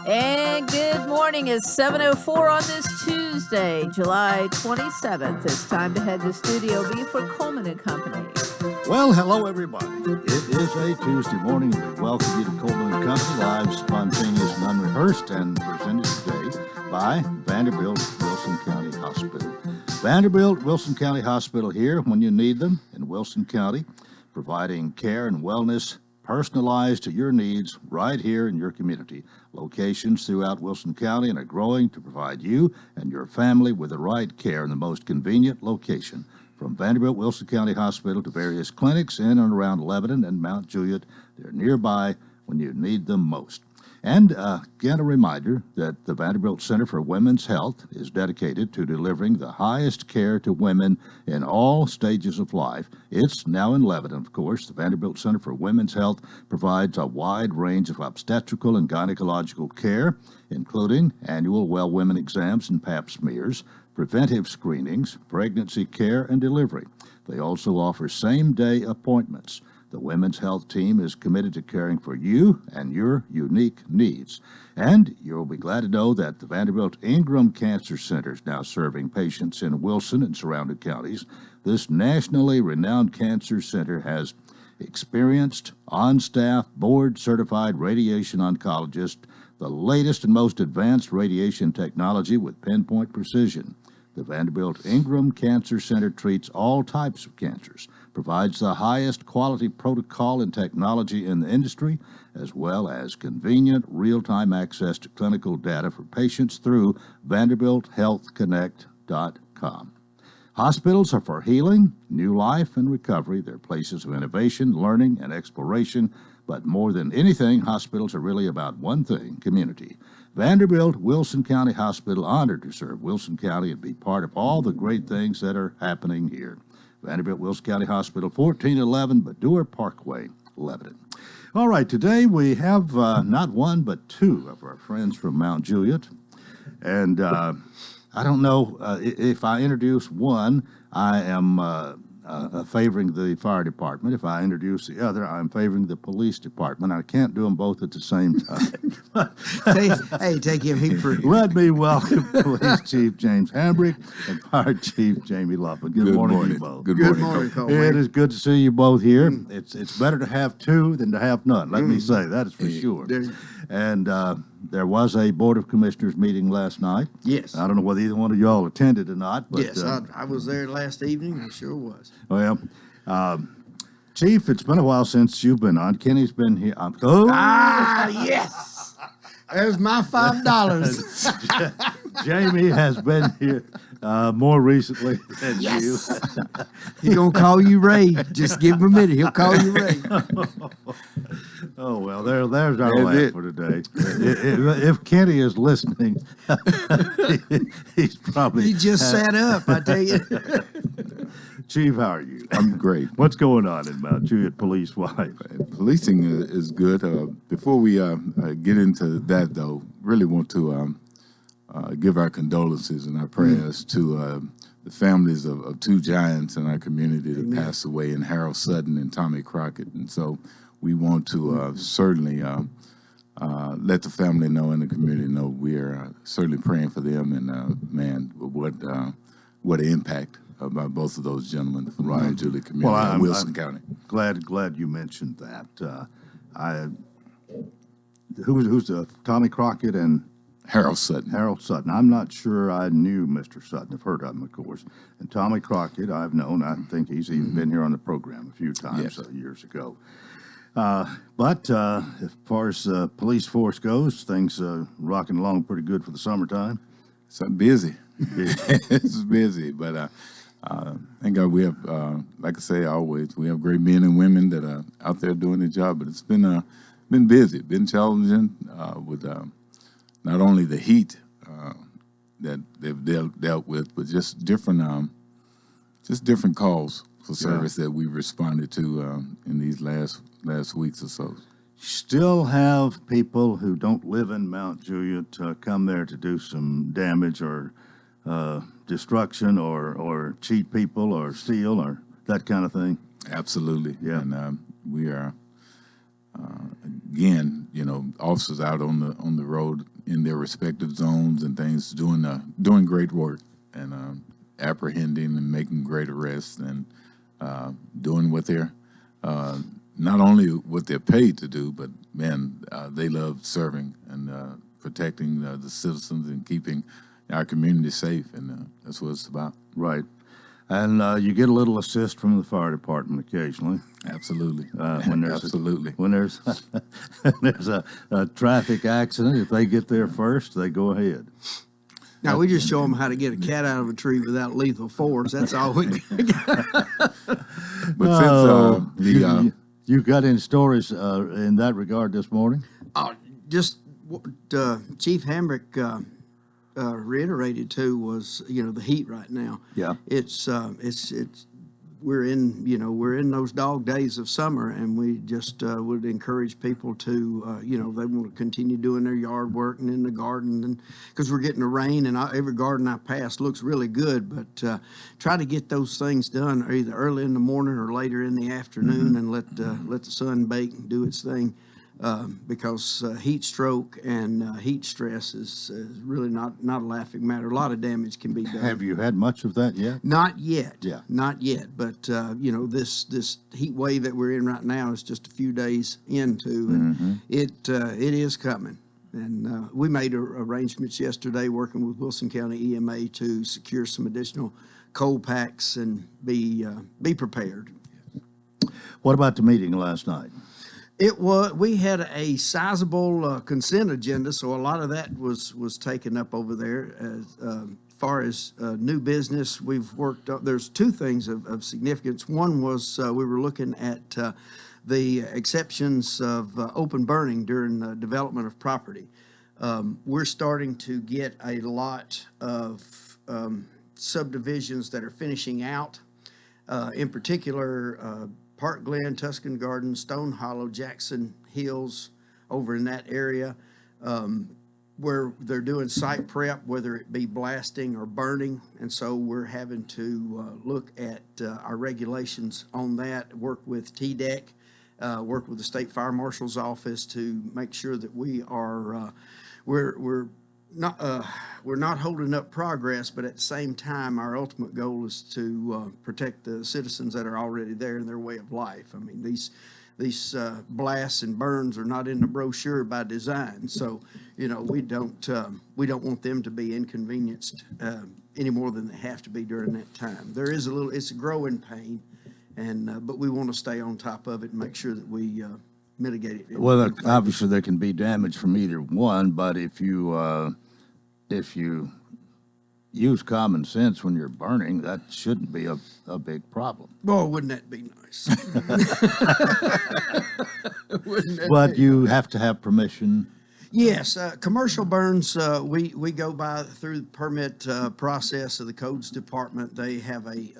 And good morning. It's 7:04 on this Tuesday, July 27th. It's time to head to Studio B for Coleman and Company. Well, hello, everybody. It is a Tuesday morning. We welcome you to Coleman and Company, live, spontaneous, and unrehearsed, and presented today by Vanderbilt Wilson County Hospital. Vanderbilt Wilson County Hospital here when you need them in Wilson County, providing care and wellness personalized to your needs right here in your community. Locations throughout Wilson County and are growing to provide you and your family with the right care in the most convenient location. From Vanderbilt Wilson County Hospital to various clinics in and around Lebanon and Mount Juliet, they're nearby when you need them most. And again, a reminder that the Vanderbilt Center for Women's Health is dedicated to delivering the highest care to women in all stages of life. It's now in Lebanon, of course. The Vanderbilt Center for Women's Health provides a wide range of obstetrical and gynecological care, including annual well women exams and pap smears, preventive screenings, pregnancy care, and delivery. They also offer same-day appointments. The Women's Health Team is committed to caring for you and your unique needs. And you'll be glad to know that the Vanderbilt Ingram Cancer Center is now serving patients in Wilson and surrounding counties. This nationally renowned cancer center has experienced, on-staff, board-certified radiation oncologists, the latest and most advanced radiation technology with pinpoint precision. The Vanderbilt Ingram Cancer Center treats all types of cancers, provides the highest quality protocol and technology in the industry, as well as convenient real-time access to clinical data for patients through VanderbiltHealthConnect.com. Hospitals are for healing, new life, and recovery. They're places of innovation, learning, and exploration. But more than anything, hospitals are really about one thing: community. Vanderbilt Wilson County Hospital, honored to serve Wilson County and be part of all the great things that are happening here. Vanderbilt Wilson County Hospital, 1411 Baddour Parkway, Lebanon. All right, today we have not one but two of our friends from Mount Juliet. And I don't know if I introduce one, I am favoring the fire department. If I introduce the other, I'm favoring the police department. I can't do them both at the same time. Hey, take him. Let me welcome Police Chief James Hambrick and Fire Chief Jamie Luffin. Good morning to you both. Good morning, Coleman. It is good to see you both here. It's better to have two than to have none. Let me say that is for sure. And there was a Board of Commissioners meeting last night. Yes. I don't know whether either one of y'all attended or not. But, yes, I was there last evening. I sure was. Well, Chief, it's been a while since you've been on. Kenny's been here. Yes. There's my $5. Jamie has been here more recently than you. He's going to call you Ray. Just give him a minute. He'll call you Ray. Oh, well, there's our laugh for today. If Kenny is listening, he's probably... He just sat up, I tell you. Chief, how are you? I'm great. What's going on in Mount Juliet police-wise? Policing is good. Before we get into that, though, really want to give our condolences and our prayers to the families of two giants in our community that passed away, in Harold Sutton and Tommy Crockett. And so we want to certainly let the family know and the community know we are certainly praying for them. And, man, what an impact by both of those gentlemen from the Mount Juliet community in Wilson County. Glad you mentioned that. Who's Tommy Crockett and Harold Sutton. Harold Sutton. I'm not sure I knew Mr. Sutton. I've heard of him, of course. And Tommy Crockett, I've known. I think he's even been here on the program a few times years ago. But as far as police force goes, things rocking along pretty good for the summertime. So busy. It's busy, but thank God we have, like I say always, we have great men and women that are out there doing their job. But it's been busy, been challenging with not only the heat that they've dealt with, but just different calls for service that we responded to in these last weeks or so. Still have people who don't live in Mount Juliet come there to do some damage or destruction or cheat people or steal or that kind of thing? Absolutely. Yeah. And we are, again, officers out on the road in their respective zones and things, doing great work and apprehending and making great arrests and doing what they're not only what they're paid to do, but man, they love serving and protecting the citizens and keeping our community safe, and that's what it's about. Right. And you get a little assist from the fire department occasionally. Absolutely. When there's Absolutely. when there's a traffic accident, if they get there first, they go ahead. Now we just show them how to get a cat out of a tree without lethal force. That's all we But since you got any stories in that regard this morning? just what Chief Hambrick reiterated too was the heat right now. Yeah. It's we're in those dog days of summer, and we just would encourage people to they want to continue doing their yard work and in the garden, and because we're getting the rain, and every garden I pass looks really good, but try to get those things done either early in the morning or later in the afternoon, and let the sun bake and do its thing. Because heat stroke and heat stress is really not a laughing matter. A lot of damage can be done. Have you had much of that yet? Not yet. Yeah. Not yet. But this heat wave that we're in right now is just a few days into, and it is coming. And we made arrangements yesterday, working with Wilson County EMA, to secure some additional cold packs and be prepared. What about the meeting last night? We had a sizable consent agenda, so a lot of that was taken up over there. As far as new business, we've worked on, there's two things of significance. One was we were looking at the exceptions of open burning during the development of property. We're starting to get a lot of subdivisions that are finishing out, in particular Park Glen, Tuscan Gardens, Stone Hollow, Jackson Hills, over in that area, where they're doing site prep, whether it be blasting or burning. And so we're having to look at our regulations on that, work with TDEC, work with the State Fire Marshal's office to make sure that we are, we're not holding up progress, but at the same time, our ultimate goal is to protect the citizens that are already there in their way of life. I mean, these blasts and burns are not in the brochure by design, so we don't want them to be inconvenienced any more than they have to be during that time. There is it's a growing pain, and but we want to stay on top of it and make sure that we mitigate it. Well, obviously there can be damage from either one, but if you use common sense when you're burning, that shouldn't be a big problem. Boy, wouldn't that be nice? But you have to have permission. Yes, commercial burns, we go by through the permit process of the codes department. They have a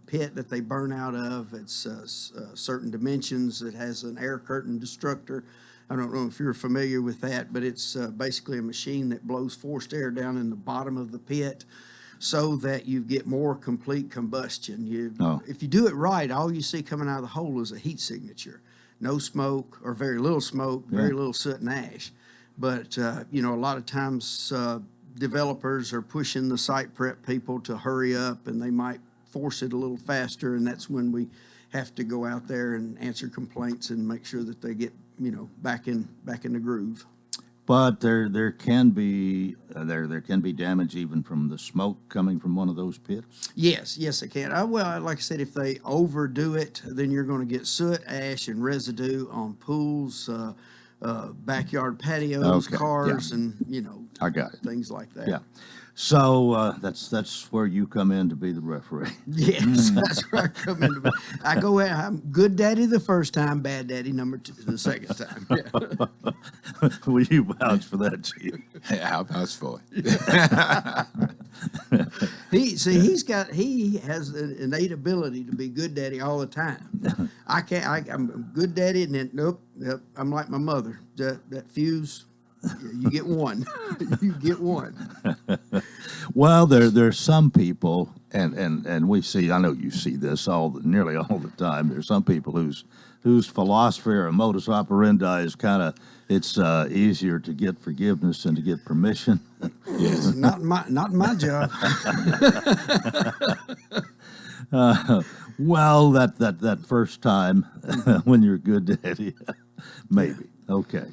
pit that they burn out of. It's certain dimensions. It has an air curtain destructor. I don't know if you're familiar with that, but it's basically a machine that blows forced air down in the bottom of the pit so that you get more complete combustion. If you do it right, all you see coming out of the hole is a heat signature. No smoke, or very little smoke, very little soot and ash. But, a lot of times developers are pushing the site prep people to hurry up, and they might force it a little faster, and that's when we have to go out there and answer complaints and make sure that they get back in the groove. But there can be damage even from the smoke coming from one of those pits. Yes, it can. Well, like I said, if they overdo it, then you're going to get soot, ash, and residue on pools, backyard patios, cars, and I got it. Things like that. Yeah. So that's where you come in to be the referee. Yes, that's where I come in. I go in. I'm good daddy the first time, bad daddy number 2 the second time. Yeah. Will you vouch for that, Chief? I'll vouch for it. He has an innate ability to be good daddy all the time. I'm good daddy, and then nope, I'm like my mother. That fuse. You get one. You get one. Well, there's some people, and we see. I know you see this nearly all the time. There's some people whose whose philosophy or modus operandi is kind of, it's easier to get forgiveness than to get permission. Yes. Not my job. Well, that first time when you're a good daddy, maybe. Okay.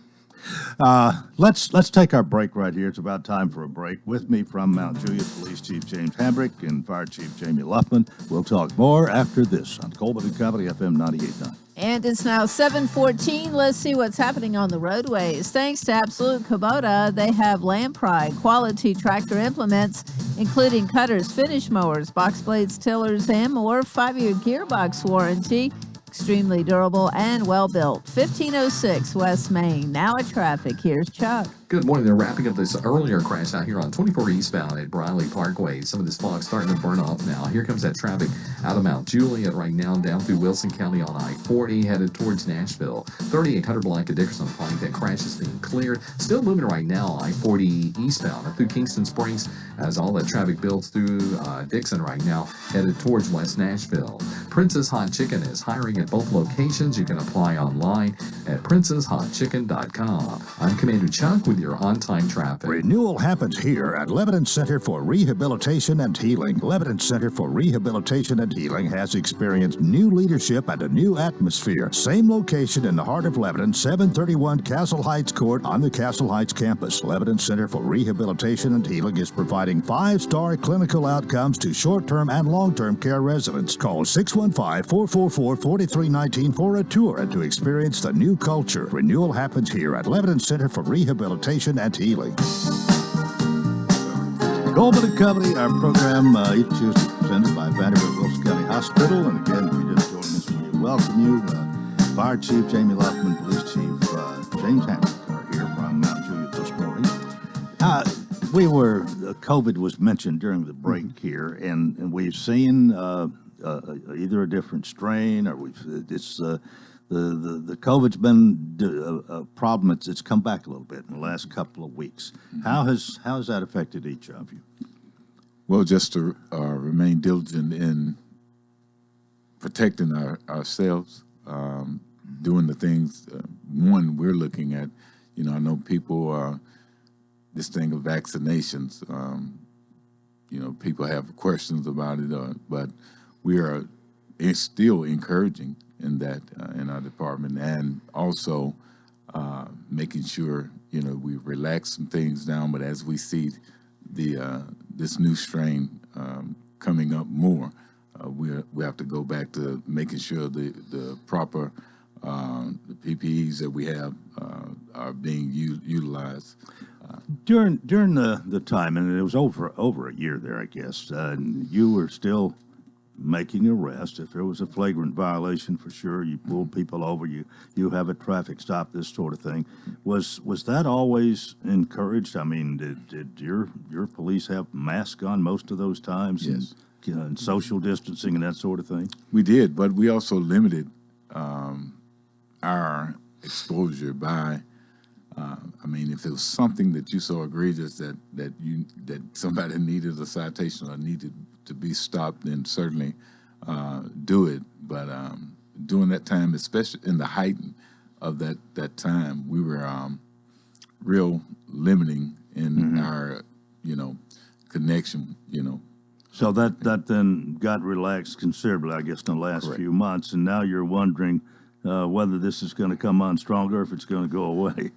Let's take our break right here. It's about time for a break. With me from Mount Juliet, Police Chief James Hambrick and Fire Chief Jamie Luffman. We'll talk more after this on Coleman and Company, FM 98.9. And it's now 7:14. Let's see what's happening on the roadways. Thanks to Absolute Kubota, they have Lampride quality tractor implements, including cutters, finish mowers, box blades, tillers, and more. 5-year gearbox warranty. Extremely durable and well-built. 1506 West Main. Now at traffic. Here's Chuck. Good morning. They're wrapping up this earlier crash out here on 24 eastbound at Briley Parkway. Some of this fog starting to burn off now. Here comes that traffic out of Mount Juliet right now, down through Wilson County on I-40, headed towards Nashville. 3800 block of Dickerson Pike. That crash is being cleared. Still moving right now, I-40 eastbound up through Kingston Springs as all that traffic builds through Dixon right now, headed towards West Nashville. Princess Hot Chicken is hiring at both locations. You can apply online at princesshotchicken.com. I'm Commander Chuck with your on-time traffic. Renewal happens here at Lebanon Center for Rehabilitation and Healing. Lebanon Center for Rehabilitation and Healing has experienced new leadership and a new atmosphere. Same location in the heart of Lebanon, 731 Castle Heights Court on the Castle Heights campus. Lebanon Center for Rehabilitation and Healing is providing 5-star clinical outcomes to short-term and long-term care residents. Call 615-444-4319 for a tour and to experience the new culture. Renewal happens here at Lebanon Center for Rehabilitation and Healing. Coleman and Company, our program each Tuesday presented by Vanderbilt Wilson County Hospital. And again, if you're just joining us, we welcome you. Fire Chief Jamie Luffman, Police Chief James Hambrick are here from Mount Juliet this morning. COVID was mentioned during the break here, and we've seen either a different strain or the COVID's been a problem. It's come back a little bit in the last couple of weeks. How has that affected each of you? Well, just to remain diligent in protecting ourselves, doing the things, one, we're looking at. I know people, this thing of vaccinations, people have questions about it, but we are still encouraging in that in our department, and also making sure we relax some things down. But as we see this new strain coming up more, we have to go back to making sure the proper the PPEs that we have are being utilized. During the time, and it was over a year there, I guess, you were still making arrests. If there was a flagrant violation, for sure, you pulled people over, you have a traffic stop, this sort of thing. Was that always encouraged? I mean, did your police have masks on most of those times? Yes. And social distancing and that sort of thing? We did, but we also limited our exposure by, if it was something that you saw egregious that somebody needed a citation or needed to be stopped, then certainly do it. But during that time, especially in the height of that time, we were real limiting in our, connection, So that then got relaxed considerably, I guess, in the last Correct. few months, and now you're wondering whether this is going to come on stronger or if it's going to go away.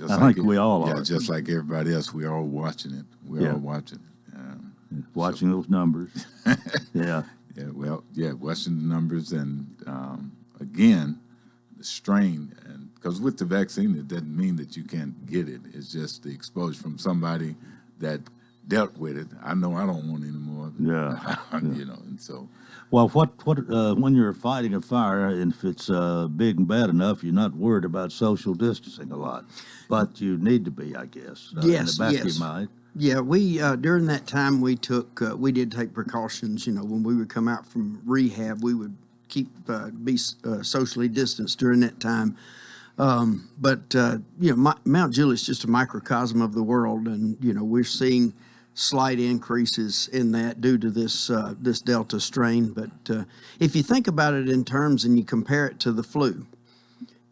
I think we all are. Yeah, just like everybody else, we're all watching it. We're all watching it. Watching those numbers. Yeah. Yeah, watching the numbers, and again, the strain, and because with the vaccine, it doesn't mean that you can't get it. It's just the exposure from somebody that dealt with it. I know I don't want any more of it. Yeah. And so. Well, what when you're fighting a fire, and if it's big and bad enough, you're not worried about social distancing a lot, but you need to be, I guess. Yes, in the back yes. of your mind. Yeah, we during that time we did take precautions. When we would come out from rehab, we would be socially distanced during that time. But Mount Juliet's just a microcosm of the world, and we're seeing slight increases in that due to this Delta strain. But if you think about it in terms and you compare it to the flu,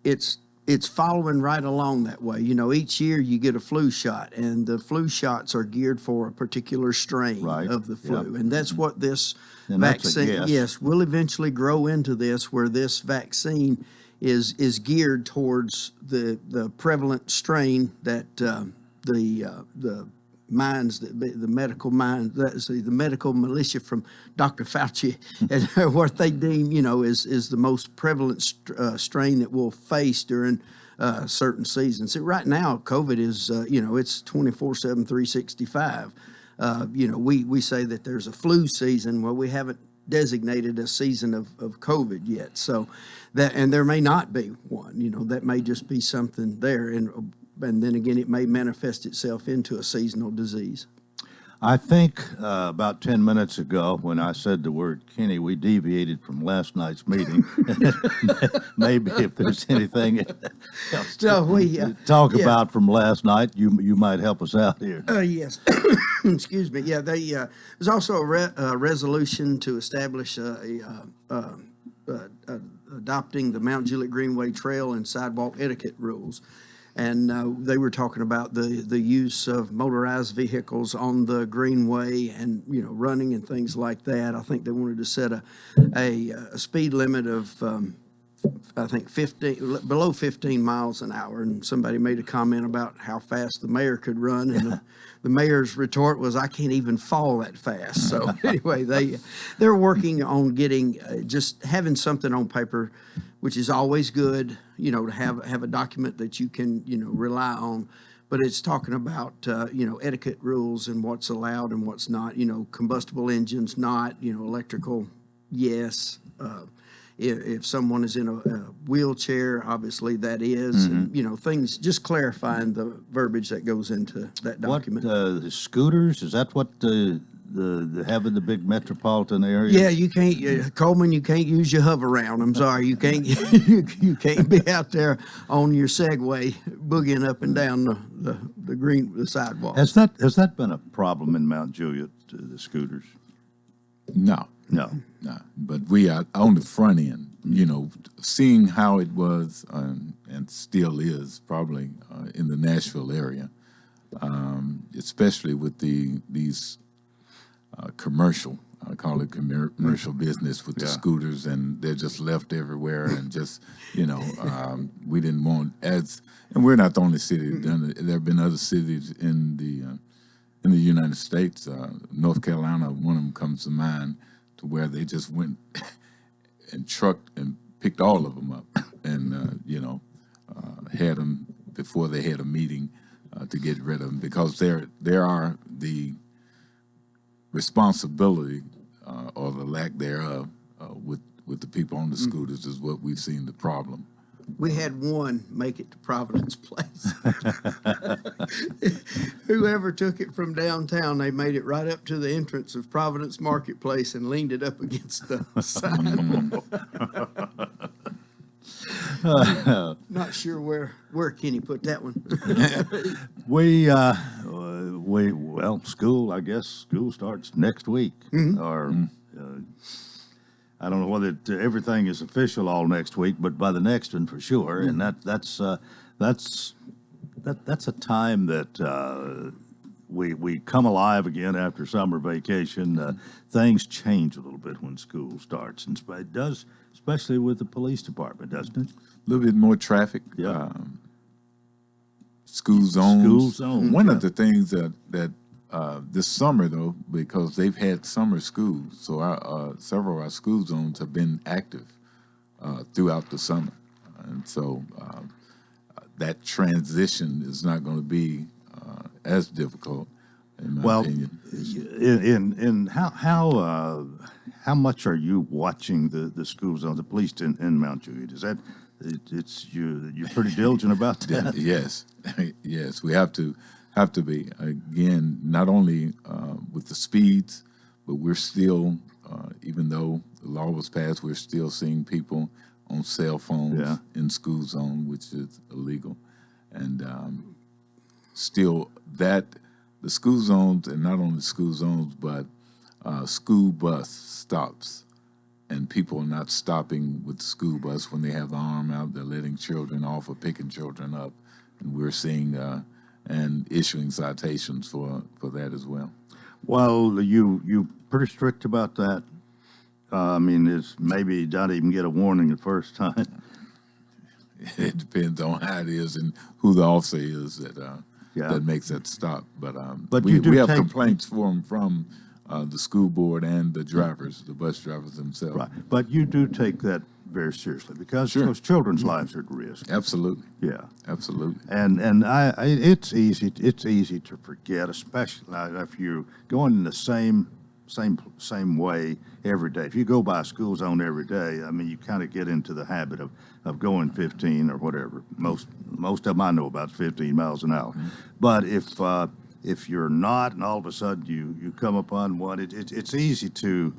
it's following right along that way. You know, each year you get a flu shot, and the flu shots are geared for a particular strain Right. of the flu, Yep. and that's what this And that's a vaccine. guess. Yes, will eventually grow into this, where this vaccine is geared towards the prevalent strain that the minds, the medical mind, the medical militia from Dr. Fauci, and what they deem, you know, is the most prevalent strain that we'll face during certain seasons. See, right now, COVID is, you know, it's 24/7, 365. You know, we say that there's a flu season. Well, we haven't designated a season of COVID yet. So that, and there may not be one, you know, that may just be something there. And then again, it may manifest itself into a seasonal disease. I think about 10 minutes ago, when I said the word Kenny, we deviated from last night's meeting. Maybe if there's anything else to talk about from last night, you might help us out here. Yes. Excuse me. Yeah, there's also a resolution to establish adopting the Mount Juliet Greenway Trail and sidewalk etiquette rules. And they were talking about the use of motorized vehicles on the greenway and, you know, running and things like that. I think they wanted to set a speed limit of, I think, below 15 miles an hour. And somebody made a comment about how fast the mayor could run, and the mayor's retort was, "I can't even fall that fast." So anyway, they're working on getting just having something on paper, which is always good, you know, to have a document that you can, you know, rely on. But it's talking about, you know, etiquette rules and what's allowed and what's not, you know, combustible engines, not, you know, electrical, yes. If someone is in a wheelchair, obviously that is, and, you know, things, just clarifying the verbiage that goes into that document. What, the scooters, is that what the having the big metropolitan area? Yeah, you can't, Coleman, you can't use your hover round. I'm sorry, you can't you can't be out there on your Segway boogieing up and down the sidewalk. Has that been a problem in Mount Juliet, the scooters? No. No. No, but we are on the front end, you know, seeing how it was and still is probably in the Nashville area, especially with these commercial, I call it commercial business with the scooters, and they're just left everywhere, and just, you know, we didn't want and we're not the only city that done it. There have been other cities in the United States, North Carolina, one of them comes to mind, to where they just went and trucked and picked all of them up, and you know, had them before they had a meeting to get rid of them, because there are the responsibility or the lack thereof with the people on the scooters is what we've seen the problem. We had one make it to Providence Place. Whoever took it from downtown, they made it right up to the entrance of Providence Marketplace and leaned it up against the sidewalk. Not sure where Kenny put that one. Well, school, I guess school starts next week, or I don't know whether everything is official all next week, but by the next one for sure. And that's a time that we come alive again after summer vacation. Things change a little bit when school starts, and it does, especially with the police department, doesn't it? A little bit more traffic. Yeah. School zones. School zones. One of the things that this summer, though, because they've had summer schools, so several of our school zones have been active throughout the summer, and so that transition is not going to be as difficult, in my opinion. In how much are you watching the school zones, at least in Mount Juliet? Is that you're pretty diligent about that? Yes, yes, we have to be, again, not only with the speeds, but we're still, even though the law was passed, we're still seeing people on cell phones in school zone, which is illegal, and still the school zones, and not only school zones, but school bus stops and people are not stopping with the school bus when they have the arm out. They're letting children off or picking children up, and we're seeing and issuing citations for that as well. Well, you pretty strict about that. I mean, it's maybe not even get a warning the first time. It depends on how it is and who the officer is that makes that stop. But you do we have take- complaints from the school board and the drivers, the bus drivers themselves. Right. But you do take that very seriously because Sure. those children's lives are at risk. Absolutely. Yeah. Absolutely. And it's easy to forget, especially if you're going in the same way every day. If you go by a school zone every day, I mean, you kind of get into the habit of going 15 or whatever. Most of them I know about 15 miles an hour. Mm-hmm. But if you're not, and all of a sudden you come upon one, it's easy to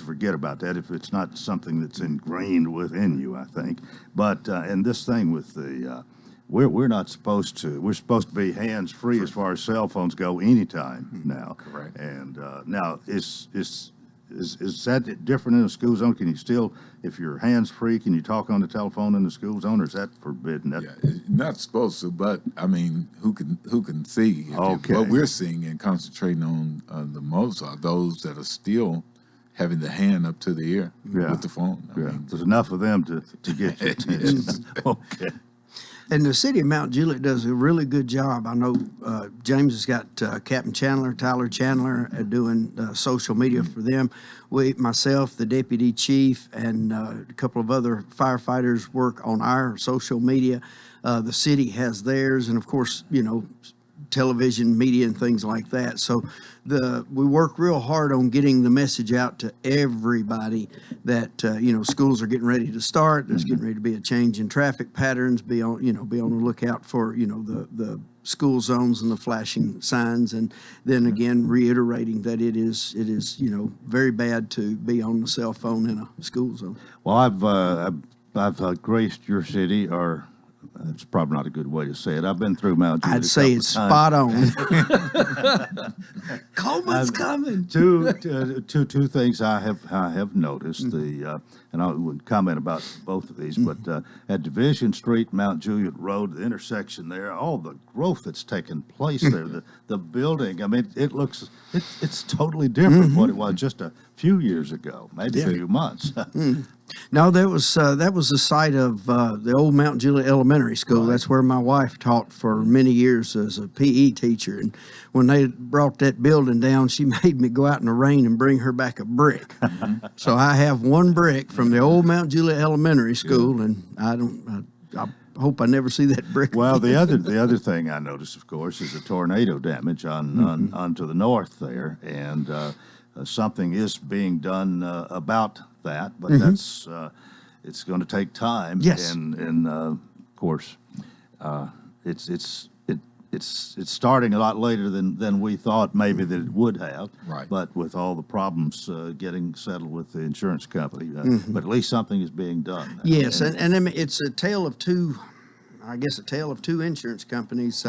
forget about that if it's not something that's ingrained within you, I think. But and this thing with the we're not supposed to. We're supposed to be hands free as far as cell phones go anytime now. Correct. And now is that different in a school zone? Can you still, if you're hands free, can you talk on the telephone in the school zone, or is that forbidden? Yeah, you're not supposed to, but I mean, who can see? Okay. What we're seeing and concentrating on the most are those that are still having the hand up to the ear with the phone. I mean, There's enough of them to get your attention. Okay. And the city of Mount Juliet does a really good job. I know James has got Captain Chandler, Tyler Chandler, doing social media for them. Myself, the deputy chief, and a couple of other firefighters work on our social media. The city has theirs, and of course, television, media, and things like that. So we work real hard on getting the message out to everybody that schools are getting ready to start. There's getting ready to be a change in traffic patterns. Be on the lookout for the school zones and the flashing signs, and then again reiterating that it is very bad to be on the cell phone in a school zone. Well, I've graced your city, or that's probably not a good way to say it. I've been through Mount Juliet. I'd say it's spot on. Coleman's coming. Two things I have noticed. And I would comment about both of these, but at Division Street, Mount Juliet Road, the intersection there, all the growth that's taken place there, the building. I mean, it's totally different from what it was just a few years ago, maybe a few months. No, that was the site of the old Mount Juliet Elementary School. Right. That's where my wife taught for many years as a PE teacher. And when they brought that building down, she made me go out in the rain and bring her back a brick. So I have one brick from the old Mount Juliet Elementary School, and I hope I never see that brick. Well, the other thing I noticed, of course, is the tornado damage onto the north there, and something is being done about that, but that's it's going to take time. Yes, and of course, it's starting a lot later than we thought maybe that it would have. Right. But with all the problems getting settled with the insurance company, but at least something is being done. Yes, and I mean, it's a tale of two. I guess a tale of two insurance companies.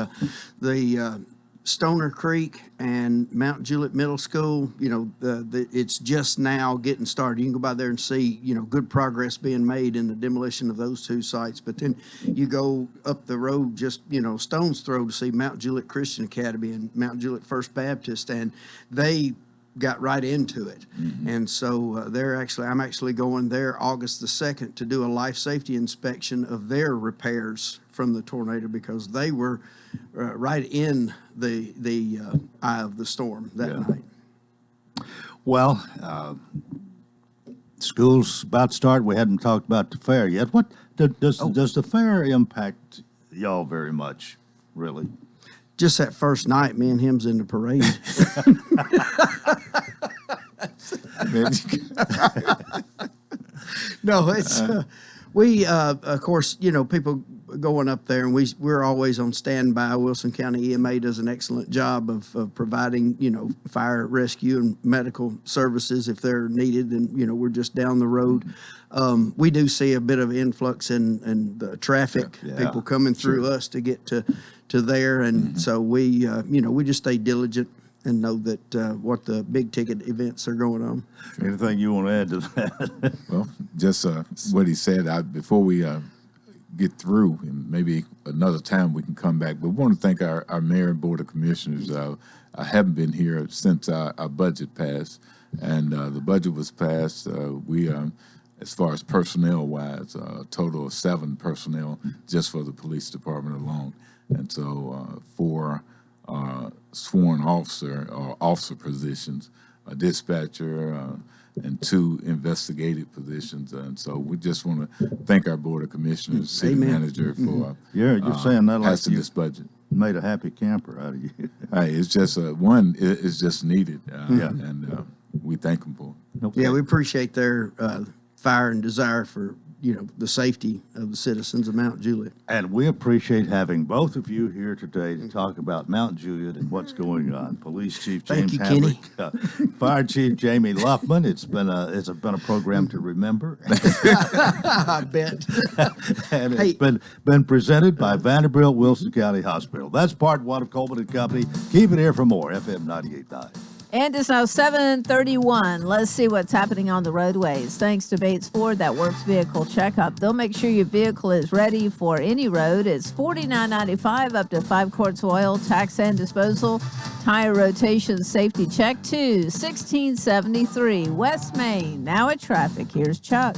The Stoner Creek and Mount Juliet Middle School, it's just now getting started. You can go by there and see, good progress being made in the demolition of those two sites. But then you go up the road just, stone's throw to see Mount Juliet Christian Academy and Mount Juliet First Baptist, and they got right into it. And so I'm actually going there August the 2nd to do a life safety inspection of their repairs from the tornado, because they were right in the eye of the storm that night. Well, school's about to start. We hadn't talked about the fair yet. What does the fair impact y'all very much, really? Just that first night, me and him's in the parade. No, it's we of course, people going up there, and we're always on standby. Wilson County EMA does an excellent job of providing fire, rescue, and medical services if they're needed. And we're just down the road. We do see a bit of influx in the traffic, people coming through us to get to there, and so we we just stay diligent and know that what the big ticket events are going on. Anything you want to add to that? Well, just what he said. Before we get through, and maybe another time we can come back, but we want to thank our mayor and board of commissioners. I haven't been here since our budget passed, and the budget was passed. We, as far as personnel-wise, a total of 7 personnel just for the police department alone. And so 4 sworn officer or officer positions, a dispatcher, and 2 investigative positions. And so we just want to thank our board of commissioners, city manager for You're saying that like passing you this budget. made a happy camper out of you. Hey, it's just it's just needed, and we thank them for it. Okay. Yeah, we appreciate their fire and desire for the safety of the citizens of Mount Juliet. And we appreciate having both of you here today to talk about Mount Juliet and what's going on. Police Chief Thank James you, Kenny. Havlick, Fire Chief Jamie Luffman. It's been a program to remember, I bet. and it's been presented by Vanderbilt Wilson County Hospital. That's part 1 of Coleman and Company. Keep it here for more. FM 98.9. And it's now 7:31. Let's see what's happening on the roadways. Thanks to Bates Ford, that Works Vehicle Checkup. They'll make sure your vehicle is ready for any road. It's $49.95 up to 5 quarts of oil, tax and disposal, tire rotation, safety check too. 1673 West Main. Now at traffic. Here's Chuck.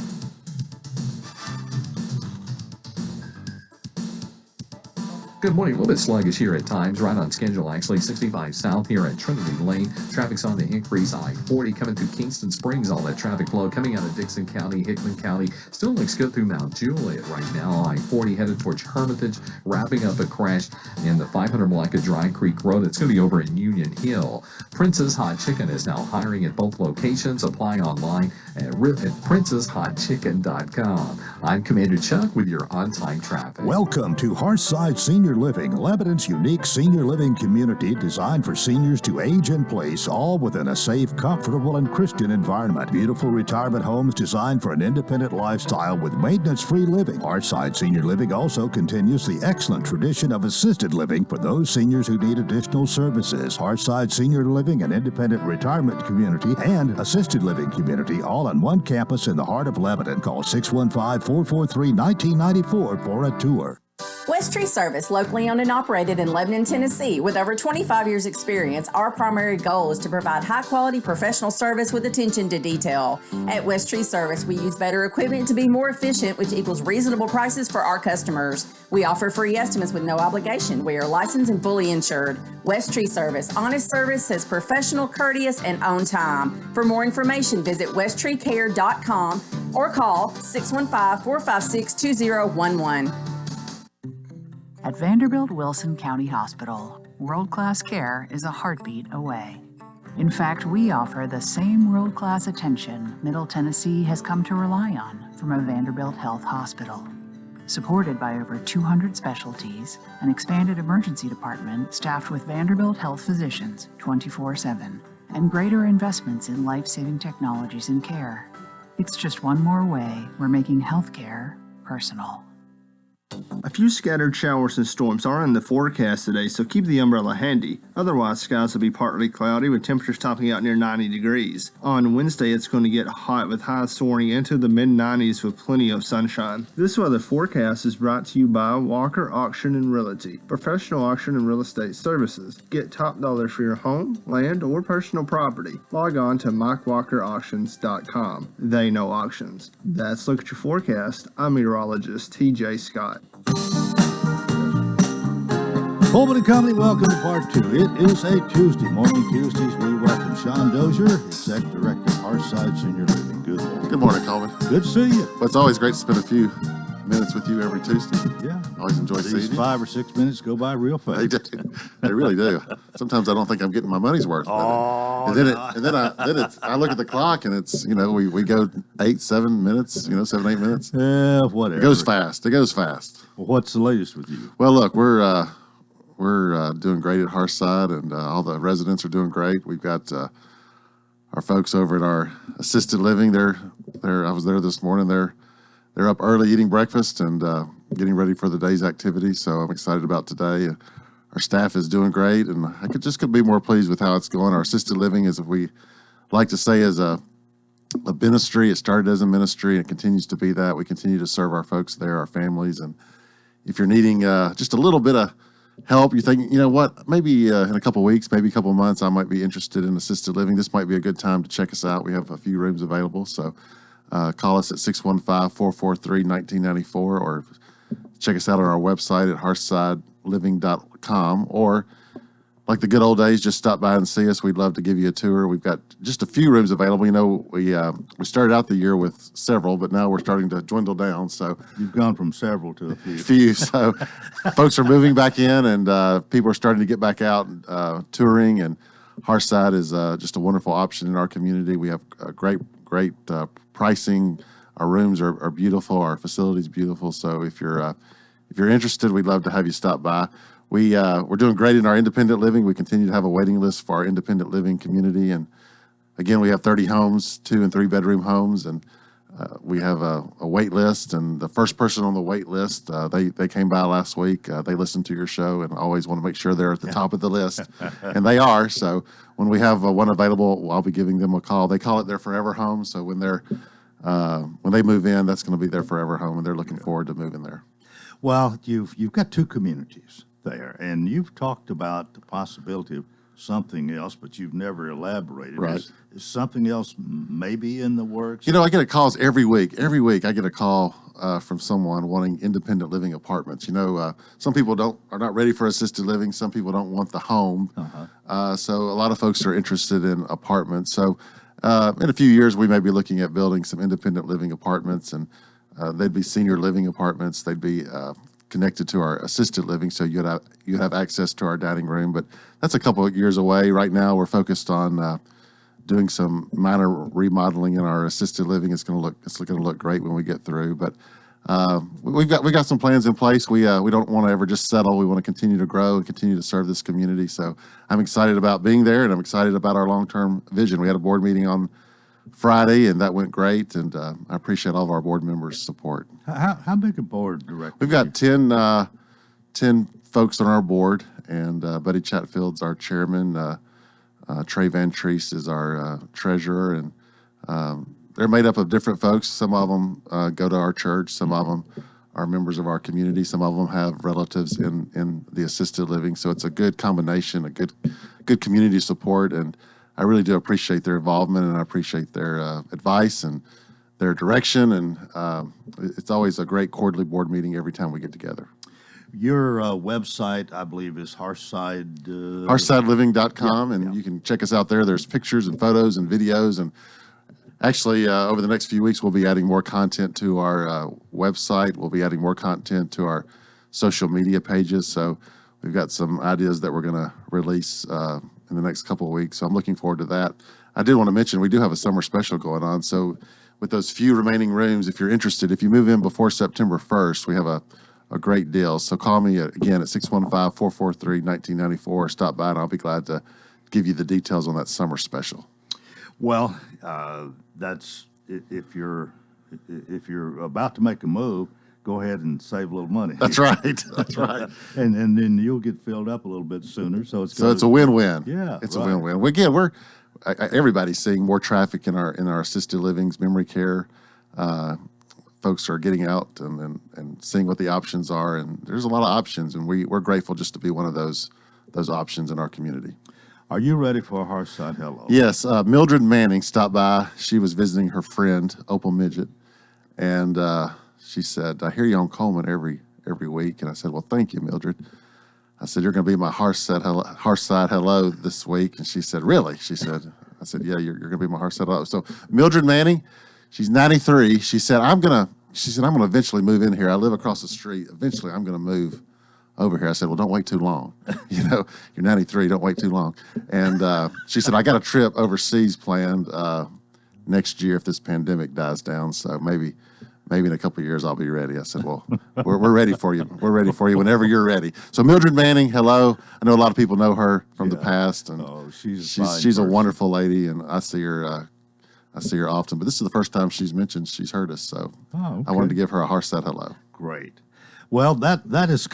Good morning. A little bit sluggish here at times, right on schedule actually. 65 south here at Trinity Lane. Traffic's on the increase. I-40 coming through Kingston Springs. All that traffic flow coming out of Dixon County, Hickman County. Still looks good through Mount Juliet right now. I-40 headed towards Hermitage, wrapping up a crash in the 500 block of Dry Creek Road. It's going to be over in Union Hill. Prince's Hot Chicken is now hiring at both locations. Apply online at princeshotchicken.com. I'm Commander Chuck with your on-time traffic. Welcome to Hearthside Senior Living, Lebanon's unique senior living community designed for seniors to age in place, all within a safe, comfortable, and Christian environment. Beautiful retirement homes designed for an independent lifestyle with maintenance-free living. Hearthside Senior Living also continues the excellent tradition of assisted living for those seniors who need additional services. Hearthside Senior Living, an independent retirement community and assisted living community, all on one campus in the heart of Lebanon. Call 615-443-1994 for a tour. West Tree Service, locally owned and operated in Lebanon, Tennessee. With over 25 years experience, our primary goal is to provide high-quality professional service with attention to detail. At West Tree Service, we use better equipment to be more efficient, which equals reasonable prices for our customers. We offer free estimates with no obligation. We are licensed and fully insured. West Tree Service, honest service, says professional, courteous, and on time. For more information, visit westtreecare.com or call 615-456-2011. At Vanderbilt Wilson County Hospital, world-class care is a heartbeat away. In fact, we offer the same world-class attention Middle Tennessee has come to rely on from a Vanderbilt Health Hospital. Supported by over 200 specialties, an expanded emergency department staffed with Vanderbilt Health physicians 24/7, and greater investments in life-saving technologies and care. It's just one more way we're making healthcare personal. A few scattered showers and storms are in the forecast today, so keep the umbrella handy. Otherwise, skies will be partly cloudy with temperatures topping out near 90 degrees. On Wednesday, it's going to get hot with highs soaring into the mid-90s with plenty of sunshine. This weather forecast is brought to you by Walker Auction and Realty, professional auction and real estate services. Get top dollar for your home, land, or personal property. Log on to MikeWalkerAuctions.com. They know auctions. That's Look at Your Forecast. I'm meteorologist TJ Scott. Coleman and Company, welcome to part 2. It is a Tuesday morning. Tuesdays, we welcome Sean Dozier, Executive Director of Hearthside Senior Living. Good morning. Good morning, Coleman. Good to see you. Well, it's always great to spend a few minutes with you every Tuesday. Yeah. Always enjoy seeing These you. 5 or 6 minutes go by real fast. They do. They really do. Sometimes I don't think I'm getting my money's worth. Oh, and then I look at the clock and it's, we go 7 minutes, 7, 8 minutes. Yeah, whatever. It goes fast. Well, what's the latest with you? Well, look, we're doing great at Hearthside, and all the residents are doing great. We've got our folks over at our assisted living. I was there this morning. They're up early eating breakfast and getting ready for the day's activity. So I'm excited about today. our staff is doing great, and I could be more pleased with how it's going. Our assisted living, as we like to say, is a ministry. It started as a ministry and it continues to be that. We continue to serve our folks there, our families, and if you're needing just a little bit of help, you think, you know what, maybe in a couple of weeks, maybe a couple of months, I might be interested in assisted living. This might be a good time to check us out. We have a few rooms available, so call us at 615-443-1994 or check us out on our website at hearthsideliving.com, or like the good old days, just stop by and see us. We'd love to give you a tour. We've got just a few rooms available. You know, we started out the year with several, but now we're starting to dwindle down. So You've gone from several to a few. So folks are moving back in, and people are starting to get back out touring. And Hearthside is just a wonderful option in our community. We have great pricing. Our rooms are beautiful. Our facility's beautiful. So if you're interested, we'd love to have you stop by. We're doing great in our independent living. We continue to have a waiting list for our independent living community. And again, we have 30 homes, 2 and 3 bedroom homes, and we have a wait list. And the first person on the wait list, they came by last week. They listened to your show and always want to make sure they're at the top of the list. And they are. So when we have one available, I'll be giving them a call. They call it their forever home. So when they move in, that's going to be their forever home, and they're looking forward to moving there. Well, you've got 2 communities there, and you've talked about the possibility of something else, but you've never elaborated. Right. Is something else maybe in the works? You know, I get calls every week. Every week I get a call from someone wanting independent living apartments. You know, some people are not ready for assisted living. Some people don't want the home. So a lot of folks are interested in apartments. So in a few years, we may be looking at building some independent living apartments, and they'd be senior living apartments. They'd be connected to our assisted living, so you'd have access to our dining room. But that's a couple of years away. Right now, we're focused on doing some minor remodeling in our assisted living. It's going to look great when we get through. But we've got some plans in place. We don't want to ever just settle. We want to continue to grow and continue to serve this community. So I'm excited about being there, and I'm excited about our long-term vision. We had a board meeting on Friday, and that went great, and I appreciate all of our board members' support. How big a board director? We've got 10 folks on our board, and Buddy Chatfield's our chairman. Trey Van Treese is our treasurer, and they're made up of different folks. Some of them go to our church. Some of them are members of our community. Some of them have relatives in the assisted living. So it's a good combination, a good community support, and I really do appreciate their involvement, and I appreciate their advice and their direction. And it's always a great quarterly board meeting every time we get together. Your website, I believe, is Hearthside. Hearthsideliving.com, and you can check us out there. There's pictures and photos and videos. And actually, over the next few weeks, we'll be adding more content to our website. We'll be adding more content to our social media pages. So we've got some ideas that we're going to release in the next couple of weeks. So I'm looking forward to that. I did want to mention we do have a summer special going on. So with those few remaining rooms, if you're interested, if you move in before September 1st, we have a great deal. So call me again at 615-443-1994 or stop by, and I'll be glad to give you the details on that summer special. Well, that's if you're about to make a move, go ahead and save a little money. That's right. That's right. and then you'll get filled up a little bit sooner. So it's a win-win. Yeah, it's right. a win-win. Again, everybody's seeing more traffic in our assisted livings, memory care. Folks are getting out and seeing what the options are, and there's a lot of options, and we're grateful just to be one of those options in our community. Are you ready for a Hearthside Hello? Yes, Mildred Manning stopped by. She was visiting her friend, Opal Midget, and she said, "I hear you on Coleman every week." And I said, "Well, thank you, Mildred." I said, "You're going to be my Hearthside Hello this week." And she said, "Really?" She said, I said, "Yeah, you're going to be my Hearthside Hello." So Mildred Manning, she's 93. She said, I'm going to eventually move in here. I live across the street. Eventually, I'm going to move over here. I said, "Well, don't wait too long. You're 93. Don't wait too long." And she said, "I got a trip overseas planned next year if this pandemic dies down. So maybe in a couple of years I'll be ready." I said, "Well, we're ready for you. We're ready for you whenever you're ready." So Mildred Manning, hello. I know a lot of people know her from the past, and she's a wonderful lady, and I see her often. But this is the first time she's mentioned she's heard us, so I wanted to give her a Hearthside hello. Great. Well, that is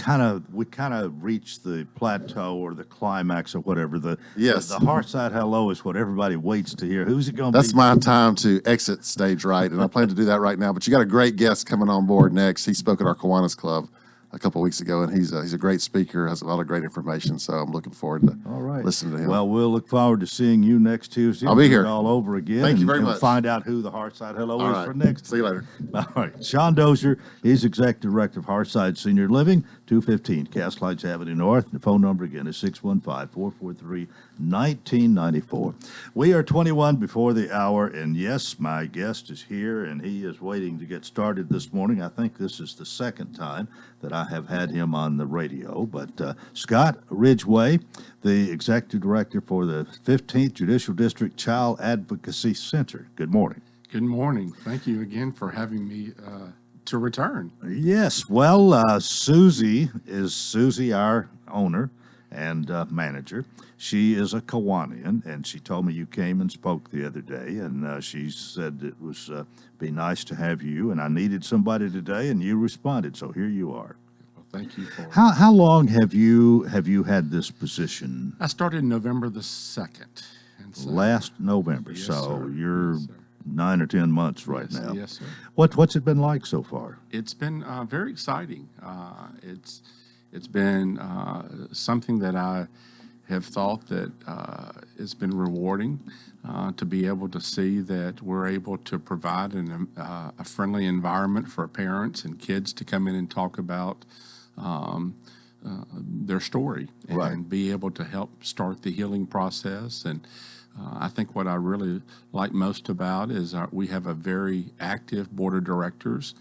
we kind of reached the plateau or the climax or whatever. Yes. The Heartside Hello is what everybody waits to hear. Who's it going to be? That's my time to exit stage right, and I plan to do that right now. But you got a great guest coming on board next. He spoke at our Kiwanis Club a couple of weeks ago, and he's a great speaker, has a lot of great information. So I'm looking forward to listening to him. Well, we'll look forward to seeing you next Tuesday. I'll be Do it here all over again. Thank you and very we'll much. Find out who the Heartside Hello All is right. for next. See you later. All right. Sean Dozier, he's Executive Director of Heartside Senior Living, 215 Castlights Avenue North. The phone number again is 615-443-1994. We are 21 before the hour, and yes, my guest is here, and he is waiting to get started this morning. I think this is the second time that I have had him on the radio. But Scott Ridgway, the Executive Director for the 15th Judicial District Child Advocacy Center. Good morning. Good morning. Thank you again for having me to return. Yes. Well, Susie, our owner and manager. She is a Kiwanian, and she told me you came and spoke the other day, and she said it was be nice to have you, and I needed somebody today, and you responded, so here you are. Well, thank you for How long have you had this position? I started November the 2nd. And so, Last November, Yes, so sir. you're Yes, sir. 9 or 10 months right Yes, now. yes, sir. What's it been like so far? It's been very exciting. It's been something that I have thought that it's been rewarding to be able to see that we're able to provide a friendly environment for parents and kids to come in and talk about their story and be able to help start the healing process. And I think what I really like most about is we have a very active board of directors.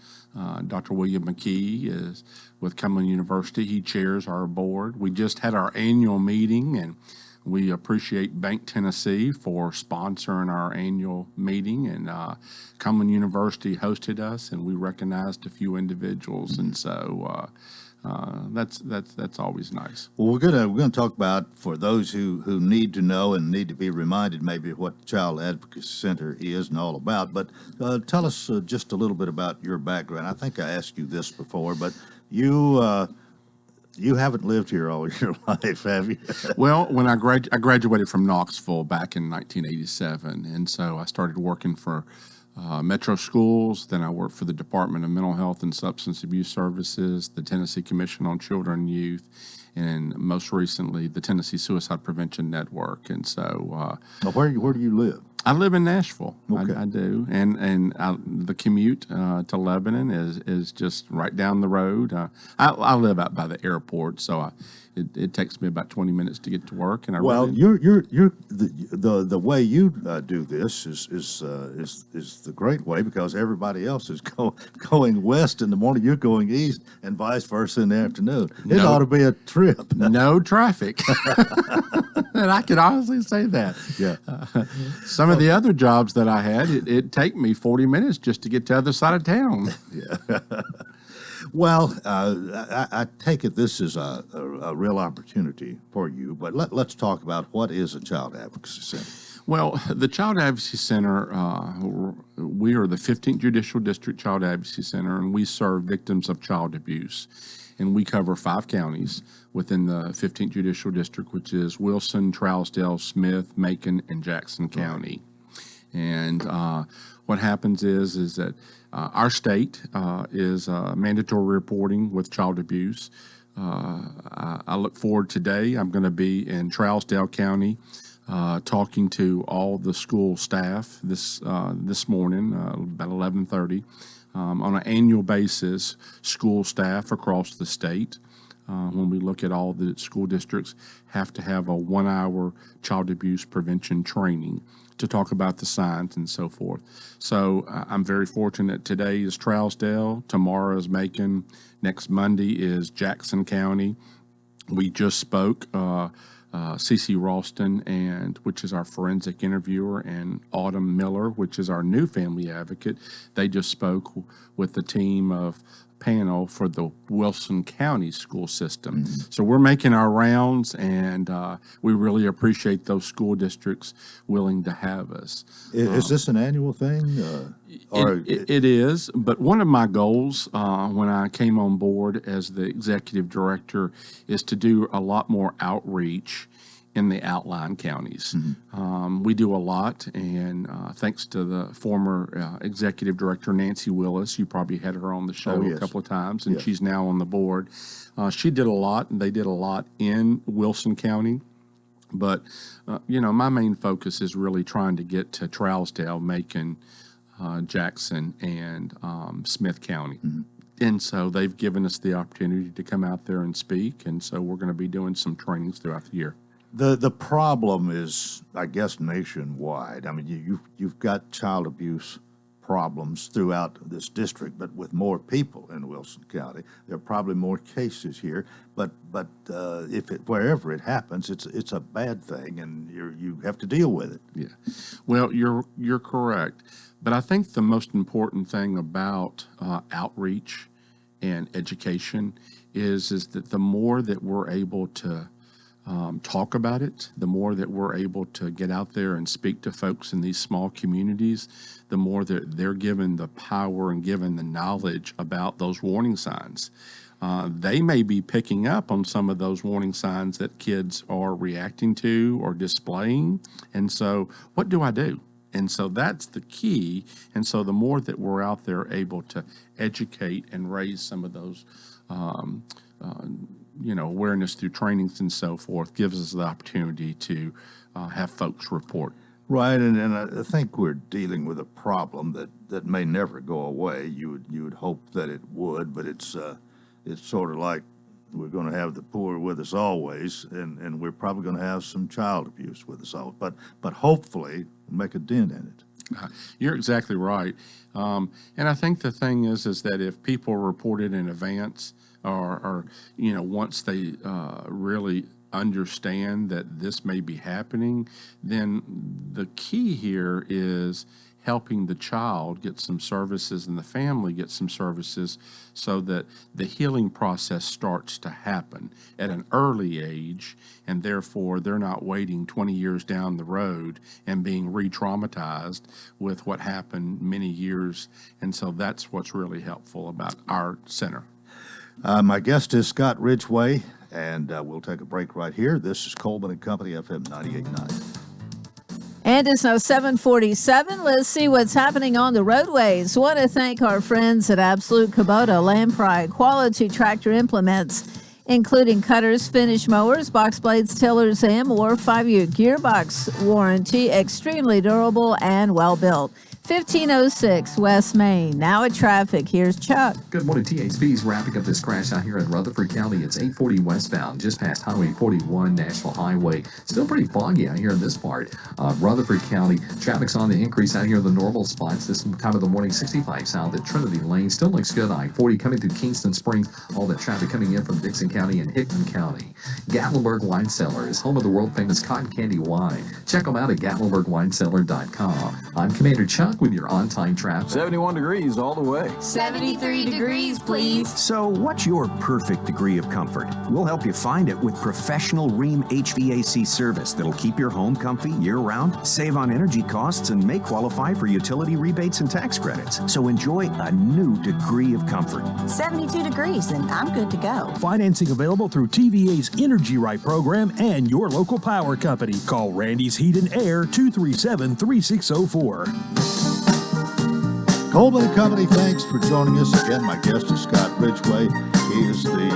Dr. William McKee is with Coleman University. He chairs our board. We just had our annual meeting, and we appreciate Bank Tennessee for sponsoring our annual meeting. And Coleman University hosted us, and we recognized a few individuals. And so that's always nice. Well, we're gonna talk about, for those who need to know and need to be reminded maybe what the Child Advocacy Center is and all about. But tell us just a little bit about your background. I think I asked you this before, but you haven't lived here all your life, have you? Well, when I graduated from Knoxville back in 1987, and so I started working for Metro Schools. Then I worked for the Department of Mental Health and Substance Abuse Services, the Tennessee Commission on Children and Youth, and most recently the Tennessee Suicide Prevention Network. And so, where do you live? I live in Nashville. Okay. I do, and the commute to Lebanon is just right down the road. I live out by the airport, so it takes me about 20 minutes to get to work. And you're the way you do this is the great way, because everybody else is going west in the morning. You're going east, and vice versa in the afternoon. It ought to be a trip. No traffic. And I can honestly say that. Yeah. Some of the other jobs that I had, it'd take me 40 minutes just to get to the other side of town. Yeah. Well, I take it this is a real opportunity for you, but let's talk about what is a Child Advocacy Center. Well, the Child Advocacy Center, we are the 15th Judicial District Child Advocacy Center, and we serve victims of child abuse. And we cover 5 counties within the 15th Judicial District, which is Wilson, Trousdale, Smith, Macon, and Jackson County. And what happens is that our state is mandatory reporting with child abuse. I look forward today. I'm going to be in Trousdale County talking to all the school staff this morning about 11:30. On an annual basis, school staff across the state, when we look at all the school districts, have to have a 1-hour child abuse prevention training to talk about the signs and so forth. So I'm very fortunate. Today is Trousdale, tomorrow is Macon, next Monday is Jackson County. We just spoke, Cece Ralston, which is our forensic interviewer, and Autumn Miller, which is our new family advocate. They just spoke with the team of panel for the Wilson County school system. So we're making our rounds, and we really appreciate those school districts willing to have us. Is this an annual thing? It is, but one of my goals when I came on board as the executive director is to do a lot more outreach in the outlying counties. We do a lot, and thanks to the former executive director, Nancy Willis, you probably had her on the show a couple of times, and she's now on the board. She did a lot, and they did a lot in Wilson County. But, my main focus is really trying to get to Trousdale, Macon, Jackson, and Smith County. And so they've given us the opportunity to come out there and speak, and so we're going to be doing some trainings throughout the year. The problem is, I guess, nationwide. I mean, you've got child abuse problems throughout this district, but with more people in Wilson County, there are probably more cases here. But wherever it happens, it's a bad thing, and you have to deal with it. Yeah, well, you're correct, but I think the most important thing about outreach and education is that the more that we're able to talk about it, the more that we're able to get out there and speak to folks in these small communities, the more that they're given the power and given the knowledge about those warning signs. They may be picking up on some of those warning signs that kids are reacting to or displaying. And so what do I do? And so that's the key. And so the more that we're out there able to educate and raise some of those awareness through trainings and so forth gives us the opportunity to have folks report. Right, and I think we're dealing with a problem that may never go away. You would hope that it would, but it's sort of like we're going to have the poor with us always, and we're probably going to have some child abuse with us all. But hopefully make a dent in it. You're exactly right, and I think the thing is that if people report it in advance, or once they really understand that this may be happening, then the key here is helping the child get some services and the family get some services so that the healing process starts to happen at an early age, and therefore they're not waiting 20 years down the road and being re-traumatized with what happened many years. And so that's what's really helpful about our center. My guest is Scott Ridgway, and we'll take a break right here. This is Coleman and Company, FM 98.9. And it's now 7:47. Let's see what's happening on the roadways. Want to thank our friends at Absolute Kubota, Land Pride, quality tractor implements, including cutters, finish mowers, box blades, tillers, and more. 5-year gearbox warranty, extremely durable and well built. 1506 West Main. Now at traffic, here's Chuck. Good morning. THB's wrapping up this crash out here in Rutherford County. It's 840 westbound, just past Highway 41, Nashville Highway. Still pretty foggy out here in this part of Rutherford County. Traffic's on the increase out here in the normal spots this time of the morning. 65 south at Trinity Lane. Still looks good. I-40 coming through Kingston Springs. All the traffic coming in from Dixon County and Hickman County. Gatlinburg Wine Cellar is home of the world-famous cotton candy wine. Check them out at GatlinburgWineCellar.com. I'm Commander Chuck with your on-time traffic. 71 degrees all the way. 73 degrees, please. So what's your perfect degree of comfort? We'll help you find it with professional Rheem HVAC service that'll keep your home comfy year-round, save on energy costs, and may qualify for utility rebates and tax credits. So enjoy a new degree of comfort. 72 degrees, and I'm good to go. Financing available through TVA's Energy Right program and your local power company. Call Randy's Heat and Air 237-3604. Coleman and Company, thanks for joining us again. My guest is Scott Ridgway. He is the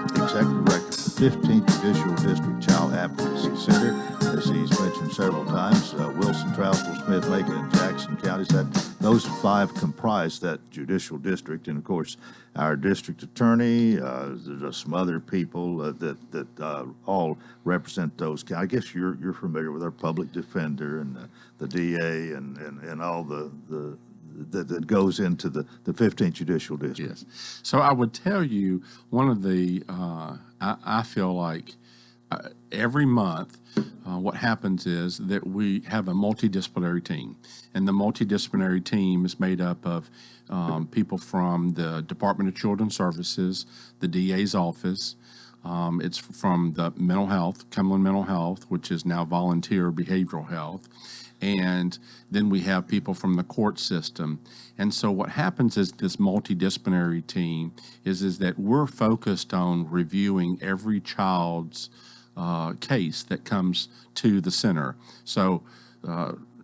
executive director of the 15th Judicial District Child Advocacy Center. As he's mentioned several times, Wilson, Trousdale, Smith, Macon, and Jackson counties, those 5 comprise that judicial district. And, of course, our district attorney, there's some other people that all represent those counties. I guess you're familiar with our public defender and the DA and all that goes into the 15th Judicial District. Yes. So I would tell you one of the, I feel like every month, what happens is that we have a multidisciplinary team, and the multidisciplinary team is made up of people from the Department of Children's Services, the DA's office. It's from the mental health, Coleman Mental Health, which is now volunteer behavioral health. And then we have people from the court system. And so what happens is this multidisciplinary team is that we're focused on reviewing every child's case that comes to the center. So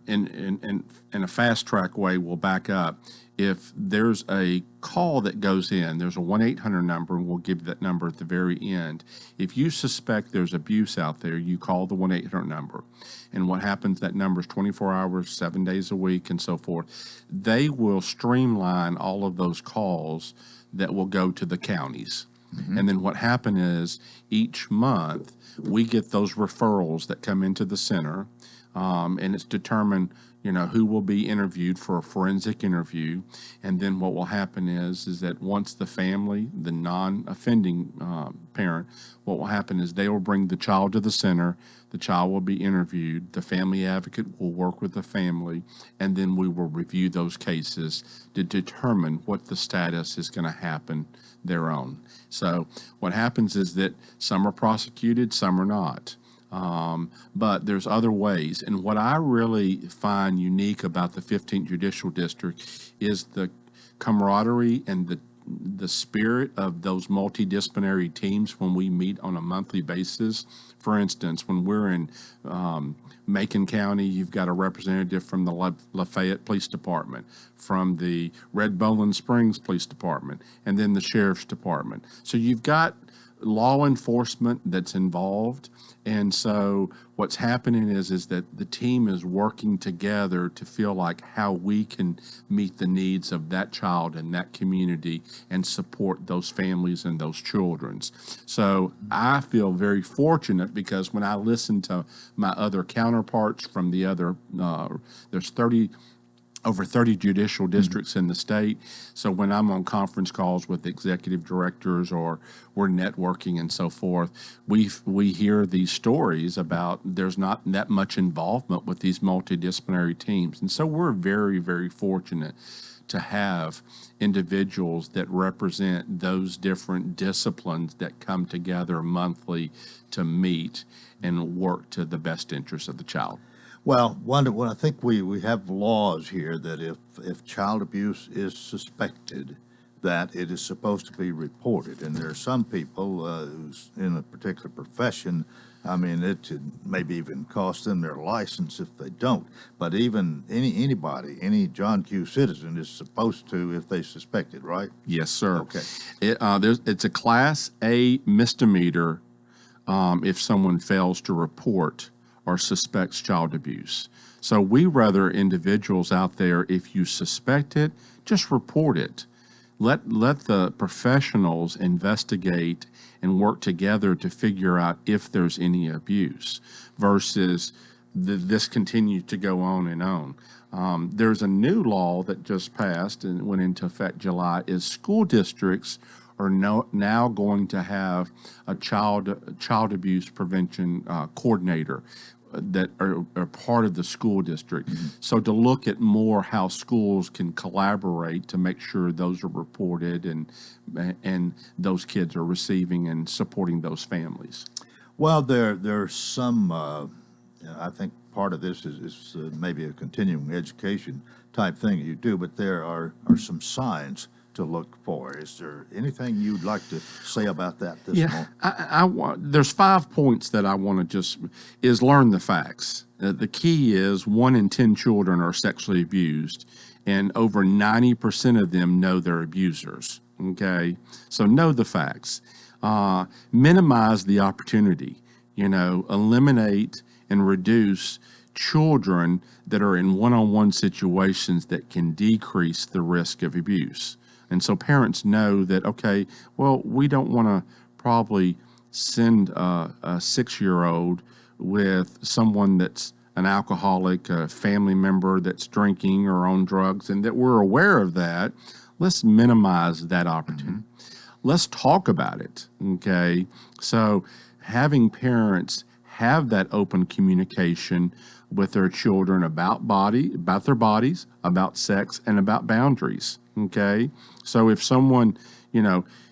in a fast track way, we'll back up. If there's a call that goes in, there's a 1-800 number, and we'll give you that number at the very end. If you suspect there's abuse out there, you call the 1-800 number. And what happens, that number is 24 hours, 7 days a week, and so forth. They will streamline all of those calls that will go to the counties. And then what happens is each month we get those referrals that come into the center, and it's determined, who will be interviewed for a forensic interview. And then what will happen is that once the family, the non-offending parent, what will happen is they will bring the child to the center. The child will be interviewed. The family advocate will work with the family, and then we will review those cases to determine what the status is going to happen thereon. So what happens is that some are prosecuted, some are not. But there's other ways. And what I really find unique about the 15th Judicial District is the camaraderie and the spirit of those multidisciplinary teams when we meet on a monthly basis. For instance, when we're in Macon County, you've got a representative from the Lafayette Police Department, from the Red Bowling Springs Police Department, and then the Sheriff's Department. So you've got law enforcement that's involved. And so what's happening is that the team is working together to feel like how we can meet the needs of that child and that community and support those families and those children. So I feel very fortunate because when I listen to my other counterparts from the other, there's over 30 judicial districts in the state. So when I'm on conference calls with executive directors or we're networking and so forth, we hear these stories about there's not that much involvement with these multidisciplinary teams. And so we're very, very fortunate to have individuals that represent those different disciplines that come together monthly to meet and work to the best interest of the child. Well, I think we have laws here that if child abuse is suspected, that it is supposed to be reported. And there are some people who's in a particular profession, it could maybe even cost them their license if they don't. But even any John Q. citizen is supposed to if they suspect it, right? Yes, sir. Okay. It's a Class A misdemeanor if someone fails to report or suspects child abuse. So we rather individuals out there, if you suspect it, just report it. Let the professionals investigate and work together to figure out if there's any abuse versus this continues to go on and on. There's a new law that just passed and went into effect July is school districts are now going to have a child abuse prevention coordinator that are part of the school district. So to look at more how schools can collaborate to make sure those are reported and those kids are receiving and supporting those families. Well, there's some, I think part of this is maybe a continuing education type thing you do, but there are some signs to look for. Is there anything you'd like to say about that this morning? There's 5 points that I want to is learn the facts. The key is 1 in 10 children are sexually abused, and over 90% of them know their abusers. Okay, so know the facts. Minimize the opportunity. Eliminate and reduce children that are in one-on-one situations that can decrease the risk of abuse. And so parents know that, okay, well, we don't want to probably send a 6-year-old with someone that's an alcoholic, a family member that's drinking or on drugs, and that we're aware of that. Let's minimize that opportunity. Let's talk about it, okay? So having parents have that open communication with their children about their bodies, about sex, and about boundaries. Okay. So if someone,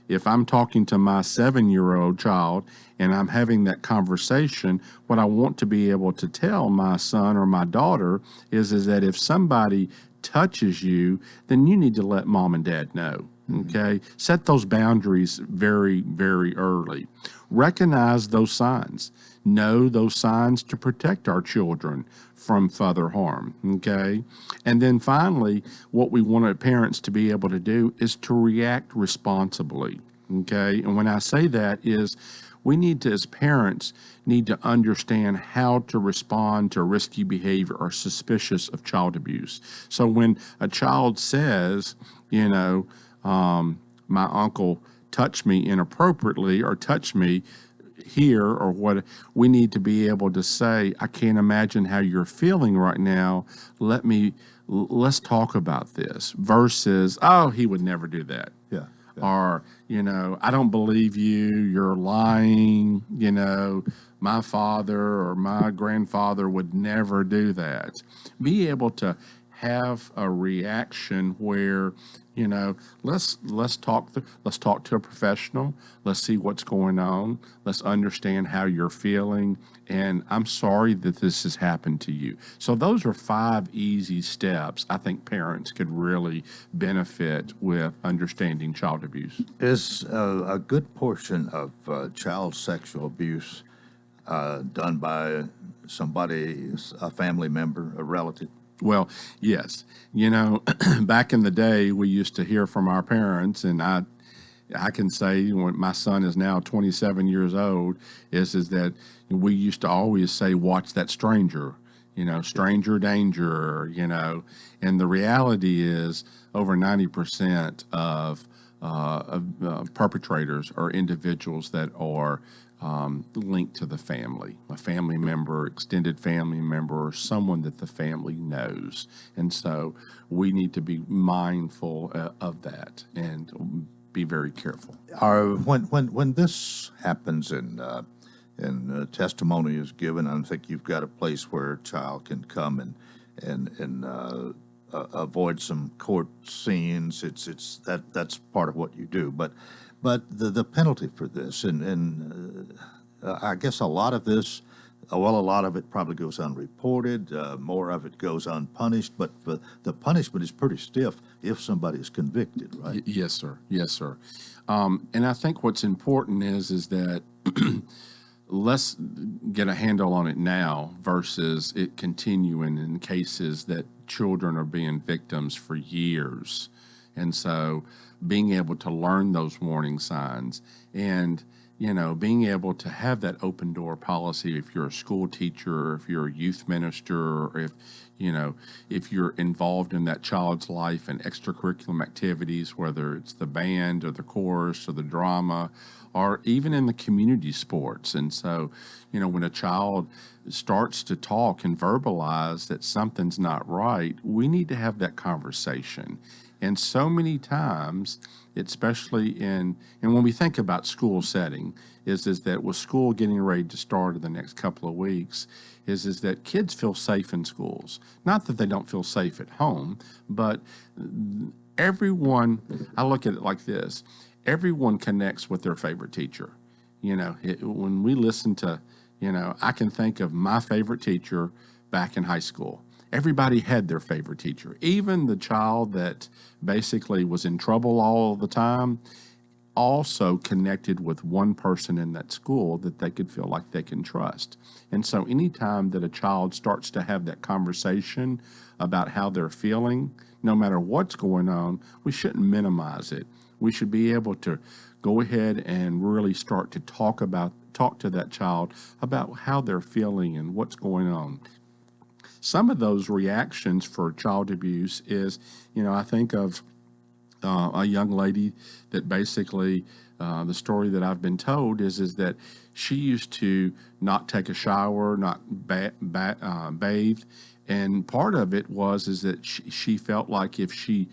if I'm talking to my 7-year-old child and I'm having that conversation, what I want to be able to tell my son or my daughter is that if somebody touches you, then you need to let mom and dad know. Okay. Set those boundaries very, very early. Recognize those signs. Know those signs to protect our children from further harm. Okay. And then finally, what we want our parents to be able to do is to react responsibly. Okay. And when I say that is, we need to, as parents, need to understand how to respond to risky behavior or suspicious of child abuse. So when a child says, my uncle touched me inappropriately or touched me here or what, we need to be able to say, I can't imagine how you're feeling right now. Let's talk about this versus, oh, he would never do that. Yeah. Or, I don't believe you, you're lying, my father or my grandfather would never do that. Be able to have a reaction where, let's talk to a professional. Let's see what's going on. Let's understand how you're feeling. And I'm sorry that this has happened to you. So those are 5 easy steps I think parents could really benefit with understanding child abuse. Is a good portion of child sexual abuse done by somebody, a family member, a relative? Well, yes. Back in the day, we used to hear from our parents, and I can say when my son is now 27 years old, is that we used to always say, watch that stranger, stranger danger, and the reality is over 90% of perpetrators are individuals that are linked to the family, a family member, extended family member, or someone that the family knows. And so we need to be mindful of that and be very careful. When this happens and testimony is given, I think you've got a place where a child can come and avoid some court scenes. That's part of what you do, but the penalty for this, and I guess a lot of it probably goes unreported. More of it goes unpunished, but the punishment is pretty stiff if somebody is convicted, right? Yes, sir. Yes, sir. And I think what's important is that let's get a handle on it now versus it continuing in cases that children are being victims for years. And so being able to learn those warning signs and, being able to have that open door policy if you're a school teacher, or if you're a youth minister, or if you're involved in that child's life and extracurricular activities, whether it's the band or the chorus or the drama, or even in the community sports. And so, when a child starts to talk and verbalize that something's not right, we need to have that conversation. And so many times, especially and when we think about school setting, is that with school getting ready to start in the next couple of weeks, is that kids feel safe in schools. Not that they don't feel safe at home, but everyone, I look at it like this, everyone connects with their favorite teacher. When we listen to, I can think of my favorite teacher back in high school. Everybody had their favorite teacher. Even the child that basically was in trouble all the time also connected with one person in that school that they could feel like they can trust. And so anytime that a child starts to have that conversation about how they're feeling, no matter what's going on, we shouldn't minimize it. We should be able to go ahead and really start to talk to that child about how they're feeling and what's going on. Some of those reactions for child abuse is, I think of a young lady that basically, the story that I've been told is that she used to not take a shower, not bathe, and part of it is that she felt like if she,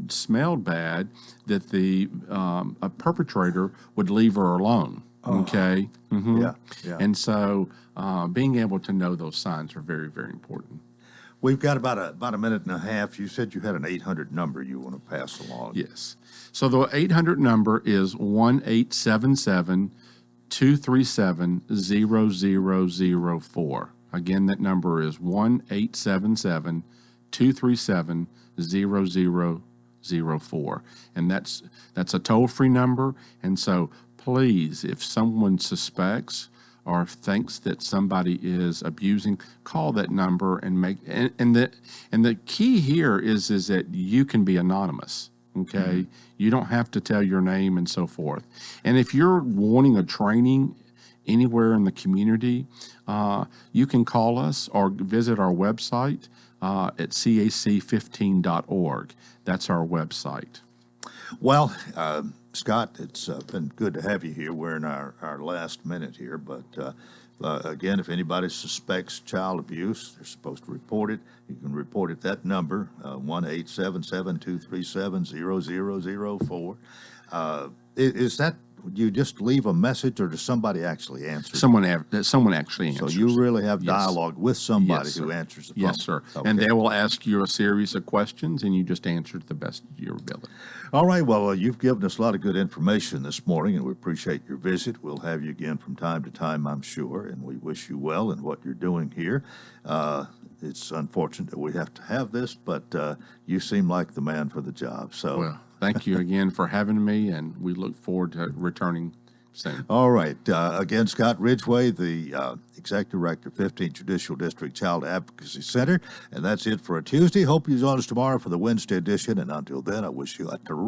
smelled bad, that a perpetrator would leave her alone. Okay. Yeah, yeah. And so being able to know those signs are very, very important. We've got about a minute and a half. You said you had an 800 number you want to pass along. Yes. So the 800 number is 1-877-237-0004. Again, that number is 1-877-237-0004. And that's a toll-free number. And so please, if someone suspects or thinks that somebody is abusing, call that number and the key here is that you can be anonymous. Okay, you don't have to tell your name and so forth. And if you're wanting a training anywhere in the community, you can call us or visit our website at cac15.org. That's our website. Well, Scott, it's been good to have you here. We're in our last minute here, but again, if anybody suspects child abuse, they're supposed to report it. You can report it that number, 1-877-237-0004. Is that, you just leave a message, or does somebody actually answer? Someone actually answers. So you really have Yes. dialogue with somebody Yes, who sir. answers the phone? Yes, sir. Okay. And they will ask you a series of questions, and you just answer to the best of your ability. All right, well, you've given us a lot of good information this morning, and we appreciate your visit. We'll have you again from time to time, I'm sure, and we wish you well in what you're doing here. It's unfortunate that we have to have this, but you seem like the man for the job. So, Well, thank you again for having me, and we look forward to returning soon. all right. Again, Scott Ridgway, the Executive Director, 15th Judicial District Child Advocacy Center. And that's it for a Tuesday. Hope you join us tomorrow for the Wednesday edition. And until then, I wish you a terrific